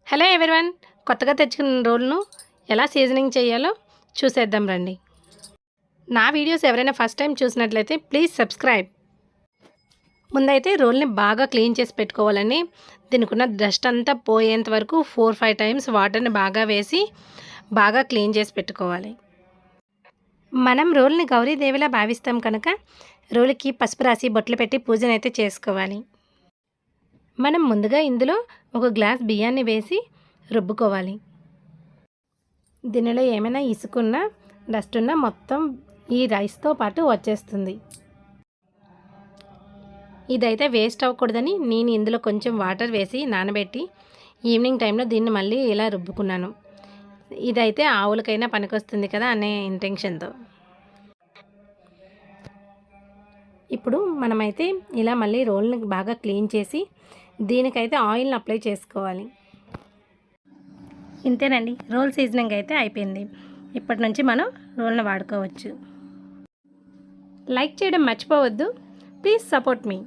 Hello everyone, కొత్తగా తెచ్చుకున్న రోల్ను ఎలా సీజనింగ్ చేయాలో చూసేద్దాం రండి. నా వీడియోస్ ఎవరైనా ఫస్ట్ టైం చూసినట్లయితే ప్లీజ్ సబ్స్క్రైబ్. ముందైతే రోల్ని బాగా క్లీన్ చేసి పెట్టుకోవాలని, దీనికి ఉన్న డస్ట్ అంతా పోయేంత వరకు 4-5 టైమ్స్ వాటర్ని బాగా వేసి బాగా క్లీన్ చేసి పెట్టుకోవాలి. మనం రోల్ని గౌరీదేవిలా భావిస్తాం కనుక రోలుకి పసుపు రాసి బొట్లు పెట్టి పూజనైతే చేసుకోవాలి. మనం ముందుగా ఇందులో ఒక గ్లాస్ బియ్యాన్ని వేసి రుబ్బుకోవాలి. దీనిలో ఏమైనా ఇసుకున్నా డస్ట్ ఉన్నా మొత్తం ఈ రైస్తో పాటు వచ్చేస్తుంది. ఇదైతే వేస్ట్ అవ్వకూడదని నేను ఇందులో కొంచెం వాటర్ వేసి నానబెట్టి ఈవినింగ్ టైంలో దీన్ని మళ్ళీ ఇలా రుబ్బుకున్నాను. ఇదైతే ఆవులకైనా పనికొస్తుంది కదా అనే ఇంటెన్షన్తో. ఇప్పుడు మనమైతే ఇలా మళ్ళీ రోల్ని బాగా క్లీన్ చేసి దీనికైతే ఆయిల్ని అప్లై చేసుకోవాలి. ఇంతేనండి, రోల్ సీజనింగ్ అయితే అయిపోయింది. ఇప్పటి నుంచి మనం రోల్ని వాడుకోవచ్చు. లైక్ చేయడం మర్చిపోవద్దు. Please support me.